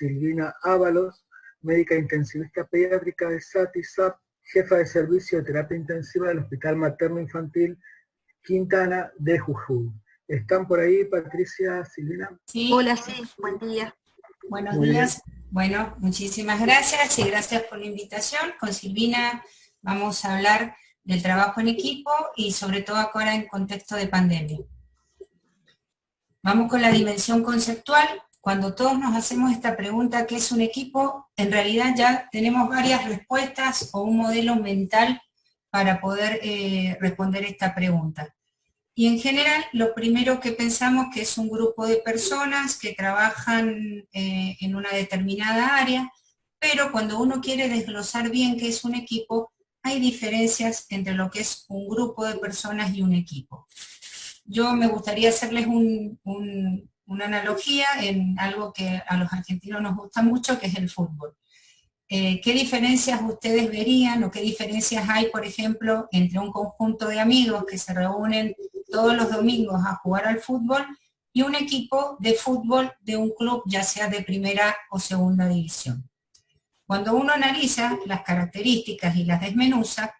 Silvina Ábalos, médica intensivista pediátrica de SATI-SAP, jefa de servicio de terapia intensiva del Hospital Materno Infantil Quintana de Jujuy. ¿Están por ahí, Patricia, Silvina? Sí. Hola, sí, buen día. Buenos Muy días. bien. Bueno, muchísimas gracias y gracias por la invitación. Con Silvina vamos a hablar del trabajo en equipo y sobre todo ahora en contexto de pandemia. Vamos con la dimensión conceptual. Cuando todos nos hacemos esta pregunta, ¿qué es un equipo? En realidad ya tenemos varias respuestas o un modelo mental para poder responder esta pregunta. Y en general, lo primero que pensamos que es un grupo de personas que trabajan en una determinada área, pero cuando uno quiere desglosar bien qué es un equipo, hay diferencias entre lo que es un grupo de personas y un equipo. Yo me gustaría hacerles una analogía en algo que a los argentinos nos gusta mucho, que es el fútbol. ¿Qué diferencias ustedes verían o qué diferencias hay, por ejemplo, entre un conjunto de amigos que se reúnen todos los domingos a jugar al fútbol y un equipo de fútbol de un club, ya sea de primera o segunda división? Cuando uno analiza las características y las desmenuza,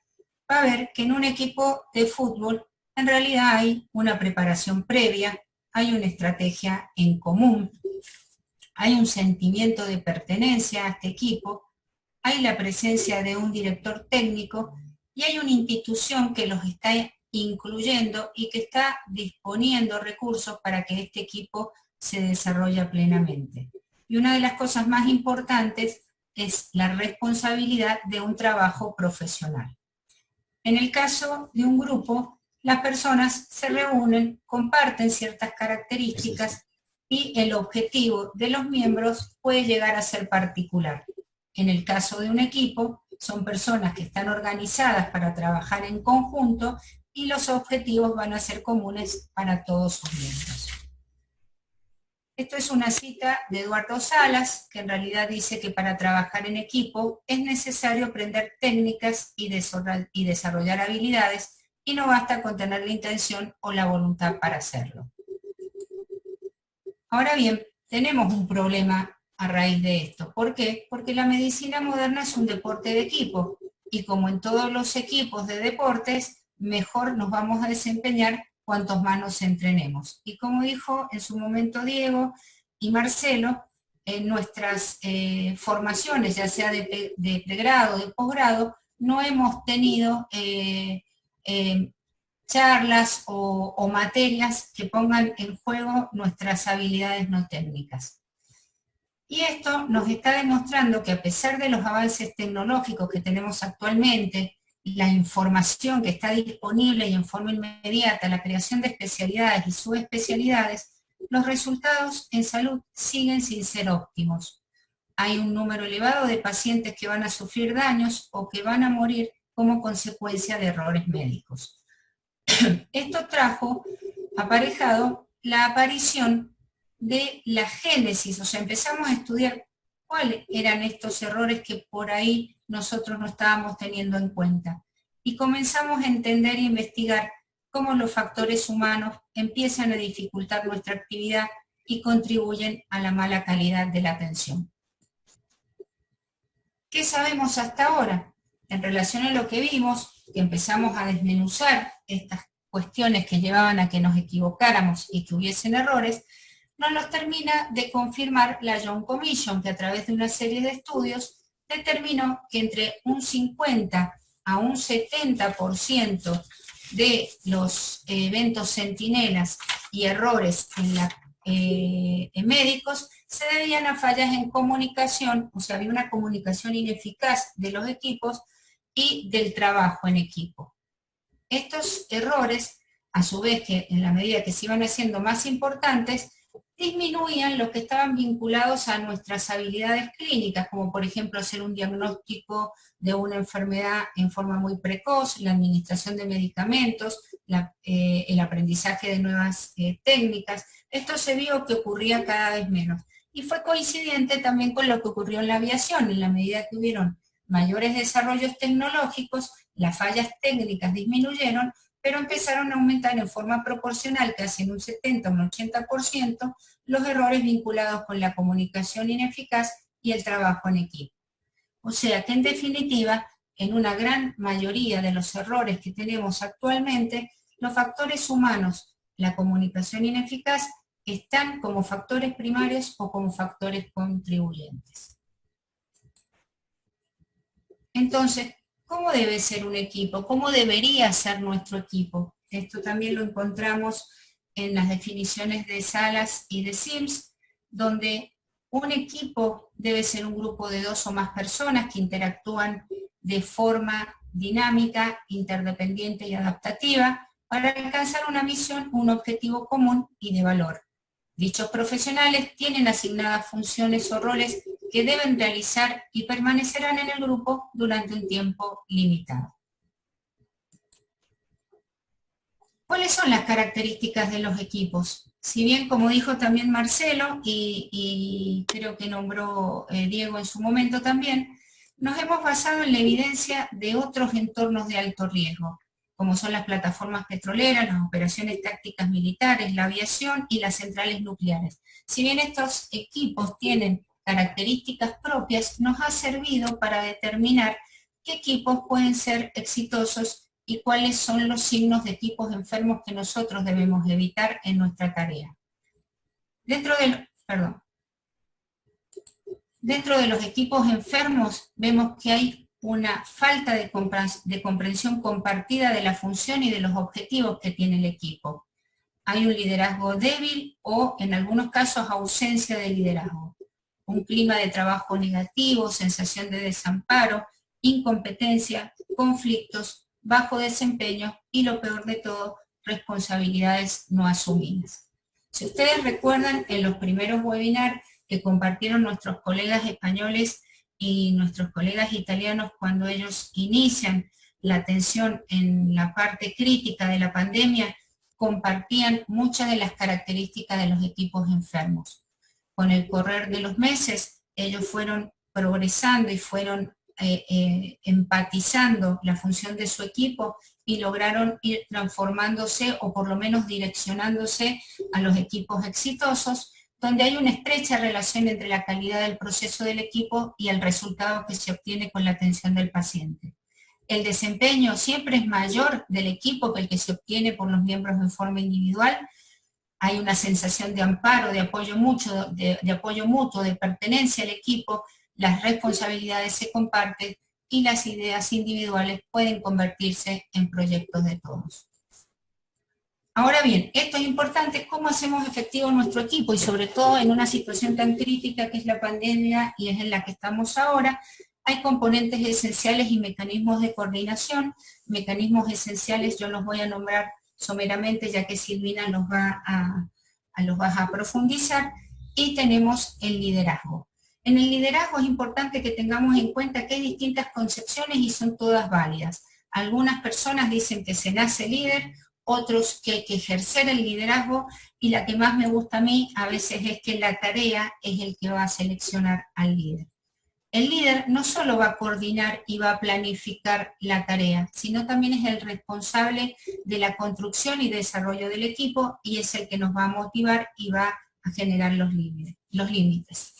va a ver que en un equipo de fútbol en realidad hay una preparación previa, hay una estrategia en común, hay un sentimiento de pertenencia a este equipo, hay la presencia de un director técnico y hay una institución que los está incluyendo y que está disponiendo recursos para que este equipo se desarrolle plenamente. Y una de las cosas más importantes es la responsabilidad de un trabajo profesional. En el caso de un grupo, las personas se reúnen, comparten ciertas características y el objetivo de los miembros puede llegar a ser particular. En el caso de un equipo, son personas que están organizadas para trabajar en conjunto y los objetivos van a ser comunes para todos sus miembros. Esto es una cita de Eduardo Salas, que en realidad dice que para trabajar en equipo es necesario aprender técnicas y desarrollar habilidades, y no basta con tener la intención o la voluntad para hacerlo. Ahora bien, tenemos un problema a raíz de esto. ¿Por qué? Porque la medicina moderna es un deporte de equipo, y como en todos los equipos de deportes, mejor nos vamos a desempeñar cuantos más nos entrenemos. Y como dijo en su momento Diego y Marcelo, en nuestras formaciones, ya sea de pregrado, de posgrado, no hemos tenido charlas o materias que pongan en juego nuestras habilidades no técnicas. Y esto nos está demostrando que a pesar de los avances tecnológicos que tenemos actualmente, la información que está disponible y en forma inmediata, la creación de especialidades y subespecialidades, los resultados en salud siguen sin ser óptimos. Hay un número elevado de pacientes que van a sufrir daños o que van a morir como consecuencia de errores médicos. Esto trajo aparejado la aparición de la génesis, o sea, empezamos a estudiar cuáles eran estos errores que por ahí nosotros no estábamos teniendo en cuenta. Y comenzamos a entender e investigar cómo los factores humanos empiezan a dificultar nuestra actividad y contribuyen a la mala calidad de la atención. ¿Qué sabemos hasta ahora? En relación a lo que vimos, que empezamos a desmenuzar estas cuestiones que llevaban a que nos equivocáramos y que hubiesen errores, nos los termina de confirmar la Young Commission, que a través de una serie de estudios determinó que entre un 50 a un 70% de los eventos centinelas y errores en médicos se debían a fallas en comunicación, o sea, había una comunicación ineficaz de los equipos y del trabajo en equipo. Estos errores, a su vez, que en la medida que se iban haciendo más importantes, disminuían los que estaban vinculados a nuestras habilidades clínicas, como por ejemplo hacer un diagnóstico de una enfermedad en forma muy precoz, la administración de medicamentos, el aprendizaje de nuevas técnicas. Esto se vio que ocurría cada vez menos. Y fue coincidente también con lo que ocurrió en la aviación. En la medida que hubieron mayores desarrollos tecnológicos, las fallas técnicas disminuyeron, pero empezaron a aumentar en forma proporcional, casi en un 70 o un 80%, los errores vinculados con la comunicación ineficaz y el trabajo en equipo. O sea que en definitiva, en una gran mayoría de los errores que tenemos actualmente, los factores humanos, la comunicación ineficaz, están como factores primarios o como factores contribuyentes. Entonces, ¿cómo debe ser un equipo? ¿Cómo debería ser nuestro equipo? Esto también lo encontramos en las definiciones de Salas y de Sims, donde un equipo debe ser un grupo de 2 o más personas que interactúan de forma dinámica, interdependiente y adaptativa para alcanzar una misión, un objetivo común y de valor. Dichos profesionales tienen asignadas funciones o roles que deben realizar y permanecerán en el grupo durante un tiempo limitado. ¿Cuáles son las características de los equipos? Si bien, como dijo también Marcelo, y creo que nombró Diego en su momento también, nos hemos basado en la evidencia de otros entornos de alto riesgo, como son las plataformas petroleras, las operaciones tácticas militares, la aviación y las centrales nucleares. Si bien estos equipos tienen características propias, nos ha servido para determinar qué equipos pueden ser exitosos y cuáles son los signos de equipos enfermos que nosotros debemos evitar en nuestra tarea. Dentro de los equipos enfermos vemos que hay una falta de comprensión compartida de la función y de los objetivos que tiene el equipo. Hay un liderazgo débil o, en algunos casos, ausencia de liderazgo. Un clima de trabajo negativo, sensación de desamparo, incompetencia, conflictos, bajo desempeño y, lo peor de todo, responsabilidades no asumidas. Si ustedes recuerdan, en los primeros webinars que compartieron nuestros colegas españoles y nuestros colegas italianos cuando ellos inician la atención en la parte crítica de la pandemia, compartían muchas de las características de los equipos enfermos. Con el correr de los meses, ellos fueron progresando y fueron empatizando la función de su equipo y lograron ir transformándose o por lo menos direccionándose a los equipos exitosos, donde hay una estrecha relación entre la calidad del proceso del equipo y el resultado que se obtiene con la atención del paciente. El desempeño siempre es mayor del equipo que el que se obtiene por los miembros en forma individual. Hay una sensación de amparo, de apoyo mutuo, de pertenencia al equipo, las responsabilidades se comparten y las ideas individuales pueden convertirse en proyectos de todos. Ahora bien, esto es importante, ¿cómo hacemos efectivo nuestro equipo? Y sobre todo en una situación tan crítica que es la pandemia y es en la que estamos ahora, hay componentes esenciales y mecanismos de coordinación. Mecanismos esenciales yo los voy a nombrar someramente, ya que Silvina los va a profundizar, y tenemos el liderazgo. En el liderazgo es importante que tengamos en cuenta que hay distintas concepciones y son todas válidas. Algunas personas dicen que se nace líder, otros que hay que ejercer el liderazgo, y la que más me gusta a mí a veces es que la tarea es el que va a seleccionar al líder. El líder no solo va a coordinar y va a planificar la tarea, sino también es el responsable de la construcción y desarrollo del equipo y es el que nos va a motivar y va a generar los límites.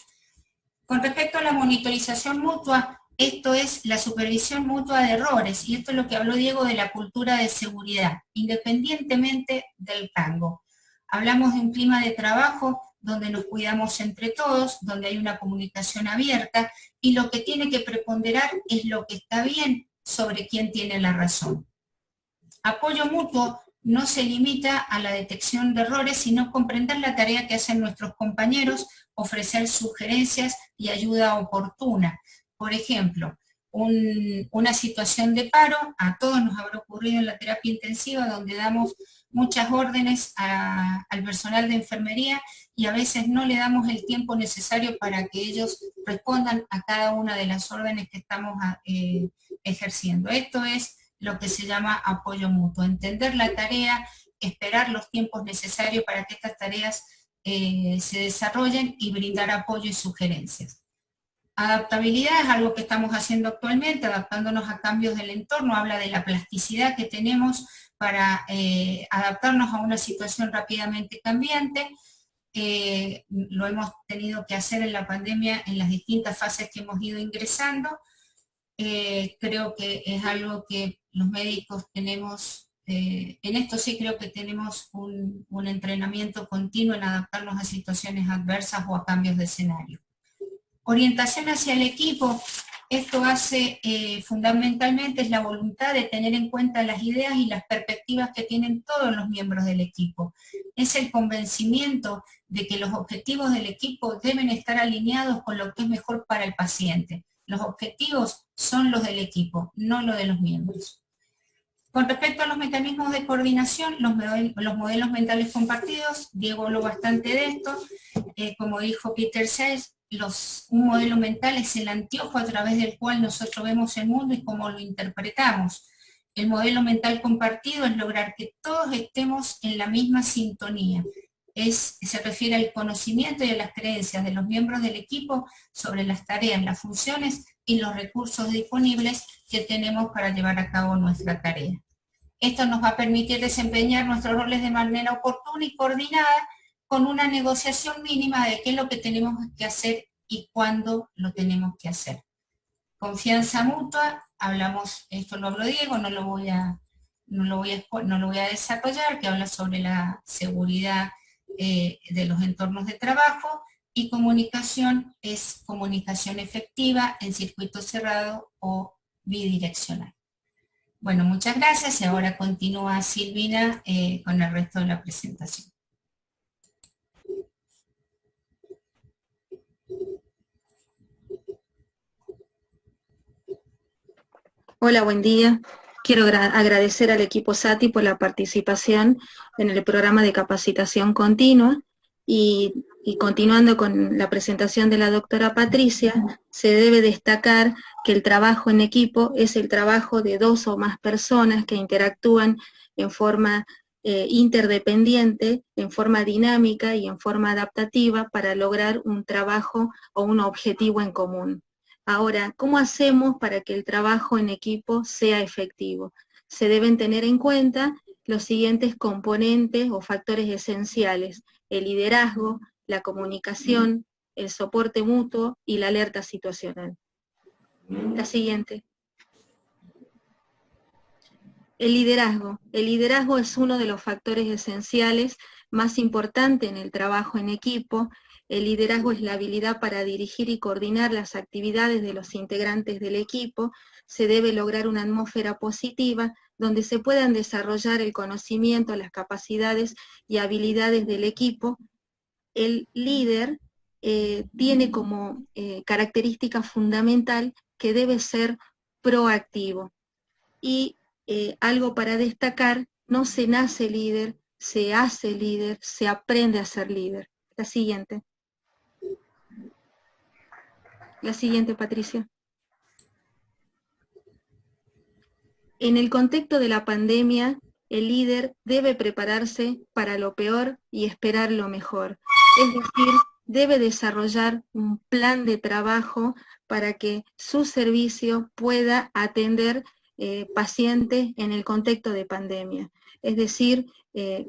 Con respecto a la monitorización mutua, esto es la supervisión mutua de errores, y esto es lo que habló Diego de la cultura de seguridad, independientemente del rango. Hablamos de un clima de trabajo donde nos cuidamos entre todos, donde hay una comunicación abierta, y lo que tiene que preponderar es lo que está bien sobre quién tiene la razón. Apoyo mutuo no se limita a la detección de errores, sino comprender la tarea que hacen nuestros compañeros, ofrecer sugerencias y ayuda oportuna. Por ejemplo, una situación de paro, a todos nos habrá ocurrido en la terapia intensiva, donde damos muchas órdenes al personal de enfermería y a veces no le damos el tiempo necesario para que ellos respondan a cada una de las órdenes que estamos ejerciendo. Esto es lo que se llama apoyo mutuo, entender la tarea, esperar los tiempos necesarios para que estas tareas se desarrollen y brindar apoyo y sugerencias. Adaptabilidad es algo que estamos haciendo actualmente, adaptándonos a cambios del entorno, habla de la plasticidad que tenemos para adaptarnos a una situación rápidamente cambiante. lo hemos tenido que hacer en la pandemia en las distintas fases que hemos ido ingresando. Creo que es algo que los médicos tenemos, en esto sí creo que tenemos un entrenamiento continuo en adaptarnos a situaciones adversas o a cambios de escenario. Orientación hacia el equipo, esto hace fundamentalmente es la voluntad de tener en cuenta las ideas y las perspectivas que tienen todos los miembros del equipo. Es el convencimiento de que los objetivos del equipo deben estar alineados con lo que es mejor para el paciente. Los objetivos son los del equipo, no los de los miembros. Con respecto a los mecanismos de coordinación, los modelos mentales compartidos, Diego habló bastante de esto, como dijo Peter Sage, un modelo mental es el anteojo a través del cual nosotros vemos el mundo y cómo lo interpretamos. El modelo mental compartido es lograr que todos estemos en la misma sintonía. Se refiere al conocimiento y a las creencias de los miembros del equipo sobre las tareas, las funciones y los recursos disponibles que tenemos para llevar a cabo nuestra tarea. Esto nos va a permitir desempeñar nuestros roles de manera oportuna y coordinada con una negociación mínima de qué es lo que tenemos que hacer y cuándo lo tenemos que hacer. Confianza mutua, hablamos, esto lo habló Diego, no lo voy a desarrollar, que habla sobre la seguridad de los entornos de trabajo, y comunicación es comunicación efectiva en circuito cerrado o bidireccional. Bueno, muchas gracias y ahora continúa Silvina con el resto de la presentación. Hola, buen día. Quiero agradecer al equipo SATI por la participación en el programa de capacitación continua y continuando con la presentación de la doctora Patricia, se debe destacar que el trabajo en equipo es el trabajo de 2 o más personas que interactúan en forma interdependiente, en forma dinámica y en forma adaptativa para lograr un trabajo o un objetivo en común. Ahora, ¿cómo hacemos para que el trabajo en equipo sea efectivo? Se deben tener en cuenta los siguientes componentes o factores esenciales: el liderazgo, la comunicación, el soporte mutuo y la alerta situacional. La siguiente. El liderazgo. El liderazgo es uno de los factores esenciales más importantes en el trabajo en equipo. El liderazgo es la habilidad para dirigir y coordinar las actividades de los integrantes del equipo. Se debe lograr una atmósfera positiva donde se puedan desarrollar el conocimiento, las capacidades y habilidades del equipo. El líder tiene como característica fundamental que debe ser proactivo. Y algo para destacar: no se nace líder, se hace líder, se aprende a ser líder. La siguiente. La siguiente, Patricia. En el contexto de la pandemia, el líder debe prepararse para lo peor y esperar lo mejor. Es decir, debe desarrollar un plan de trabajo para que su servicio pueda atender pacientes en el contexto de pandemia. Es decir,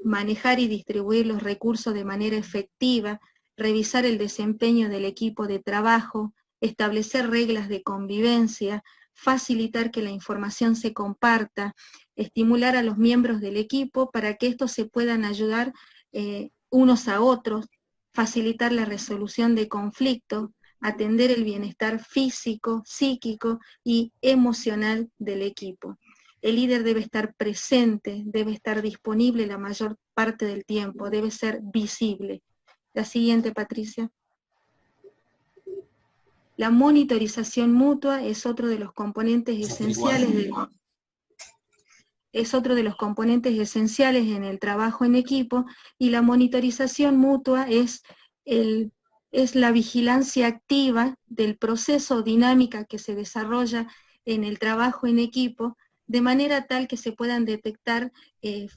manejar y distribuir los recursos de manera efectiva, revisar el desempeño del equipo de trabajo, establecer reglas de convivencia, facilitar que la información se comparta, estimular a los miembros del equipo para que estos se puedan ayudar unos a otros, facilitar la resolución de conflictos, atender el bienestar físico, psíquico y emocional del equipo. El líder debe estar presente, debe estar disponible la mayor parte del tiempo, debe ser visible. La siguiente, Patricia. La monitorización mutua es otro de los componentes esenciales en el trabajo en equipo, y la monitorización mutua es la vigilancia activa del proceso dinámica que se desarrolla en el trabajo en equipo, de manera tal que se puedan detectar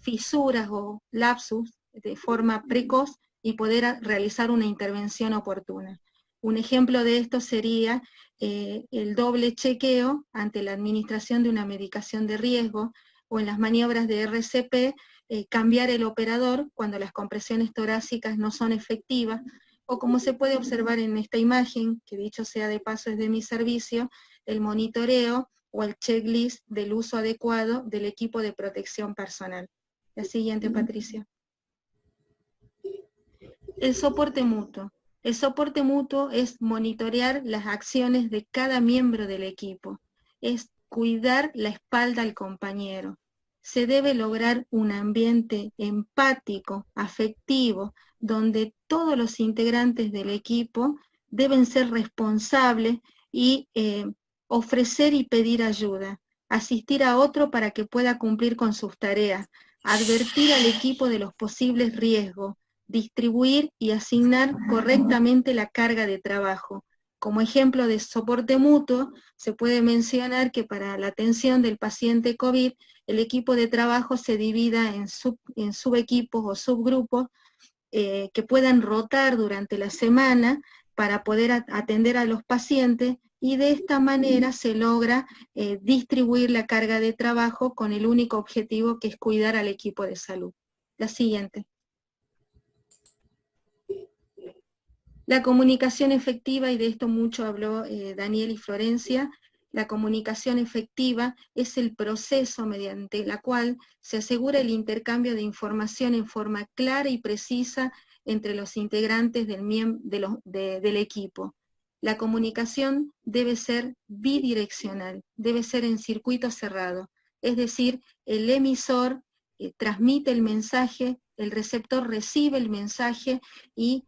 fisuras o lapsus de forma precoz y poder realizar una intervención oportuna. Un ejemplo de esto sería el doble chequeo ante la administración de una medicación de riesgo, o en las maniobras de RCP, cambiar el operador cuando las compresiones torácicas no son efectivas, o como se puede observar en esta imagen, que dicho sea de paso es de mi servicio, el monitoreo o el checklist del uso adecuado del equipo de protección personal. La siguiente, Patricia. El soporte mutuo. El soporte mutuo es monitorear las acciones de cada miembro del equipo, es cuidar la espalda al compañero. Se debe lograr un ambiente empático, afectivo, donde todos los integrantes del equipo deben ser responsables y ofrecer y pedir ayuda, asistir a otro para que pueda cumplir con sus tareas, advertir al equipo de los posibles riesgos, distribuir y asignar correctamente la carga de trabajo. Como ejemplo de soporte mutuo, se puede mencionar que para la atención del paciente COVID, el equipo de trabajo se divida en subequipos o subgrupos que puedan rotar durante la semana para poder atender a los pacientes, y de esta manera se logra distribuir la carga de trabajo con el único objetivo que es cuidar al equipo de salud. La siguiente. La comunicación efectiva, y de esto mucho habló Daniel y Florencia. La comunicación efectiva es el proceso mediante la cual se asegura el intercambio de información en forma clara y precisa entre los integrantes del equipo. La comunicación debe ser bidireccional, debe ser en circuito cerrado, es decir, el emisor transmite el mensaje, el receptor recibe el mensaje y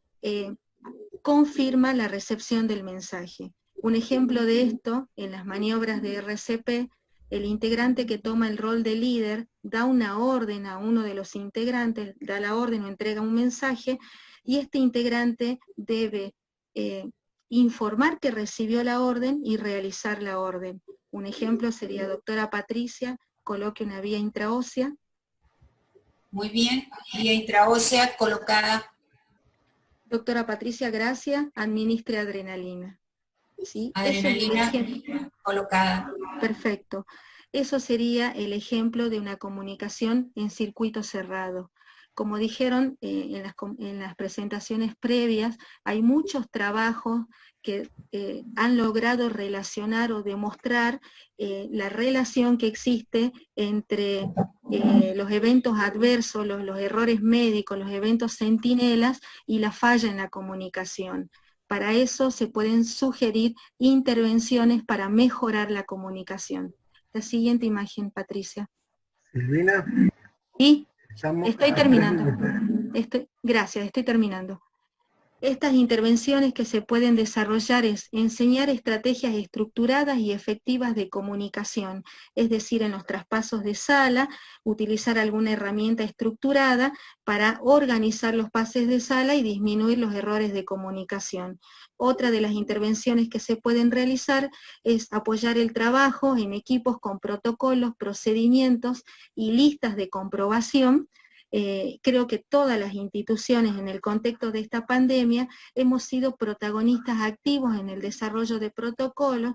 confirma la recepción del mensaje. Un ejemplo de esto, en las maniobras de RCP, el integrante que toma el rol de líder da una orden a uno de los integrantes, da la orden o entrega un mensaje, y este integrante debe informar que recibió la orden y realizar la orden. Un ejemplo sería: doctora Patricia, coloque una vía intraósea. Muy bien, vía intraósea colocada. Doctora Patricia, gracias, administre adrenalina. ¿Sí? Adrenalina colocada. Perfecto. Eso sería el ejemplo de una comunicación en circuito cerrado. Como dijeron en las presentaciones previas, hay muchos trabajos que han logrado relacionar o demostrar la relación que existe entre los eventos adversos, los errores médicos, los eventos centinelas y la falla en la comunicación. Para eso se pueden sugerir intervenciones para mejorar la comunicación. La siguiente imagen, Patricia. Silvina. Y estoy terminando. Gracias, estoy terminando. Estas intervenciones que se pueden desarrollar es enseñar estrategias estructuradas y efectivas de comunicación, es decir, en los traspasos de sala, utilizar alguna herramienta estructurada para organizar los pases de sala y disminuir los errores de comunicación. Otra de las intervenciones que se pueden realizar es apoyar el trabajo en equipos con protocolos, procedimientos y listas de comprobación. Creo que todas las instituciones en el contexto de esta pandemia hemos sido protagonistas activos en el desarrollo de protocolos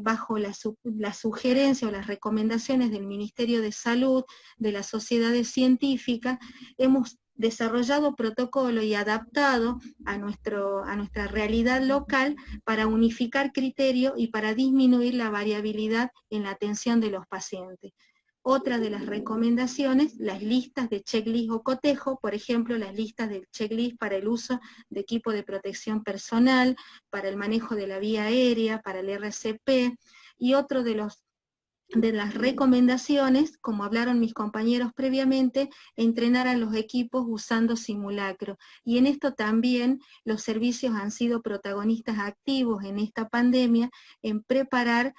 bajo la sugerencia o las recomendaciones del Ministerio de Salud, de las sociedades científicas. Hemos desarrollado protocolo y adaptado a nuestra realidad local para unificar criterios y para disminuir la variabilidad en la atención de los pacientes. Otra de las recomendaciones, las listas de checklist o cotejo, por ejemplo, las listas de checklist para el uso de equipo de protección personal, para el manejo de la vía aérea, para el RCP, y otro de las recomendaciones, como hablaron mis compañeros previamente, entrenar a los equipos usando simulacro. Y en esto también los servicios han sido protagonistas activos en esta pandemia, en preparar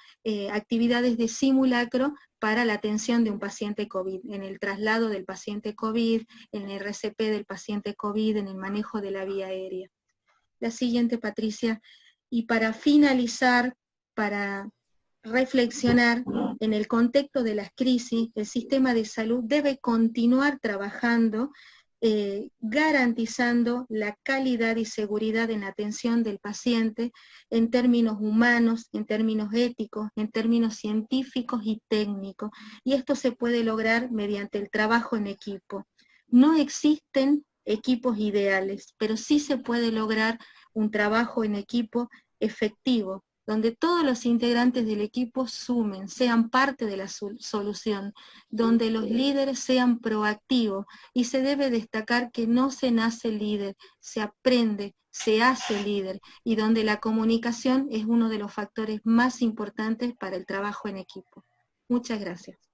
actividades de simulacro para la atención de un paciente COVID, en el traslado del paciente COVID, en el RCP del paciente COVID, en el manejo de la vía aérea. La siguiente, Patricia. Y para finalizar, para reflexionar, en el contexto de las crisis, el sistema de salud debe continuar trabajando garantizando la calidad y seguridad en la atención del paciente en términos humanos, en términos éticos, en términos científicos y técnicos. Y esto se puede lograr mediante el trabajo en equipo. No existen equipos ideales, pero sí se puede lograr un trabajo en equipo efectivo, donde todos los integrantes del equipo sumen, sean parte de la solución, donde los líderes sean proactivos, y se debe destacar que no se nace líder, se aprende, se hace líder, y donde la comunicación es uno de los factores más importantes para el trabajo en equipo. Muchas gracias.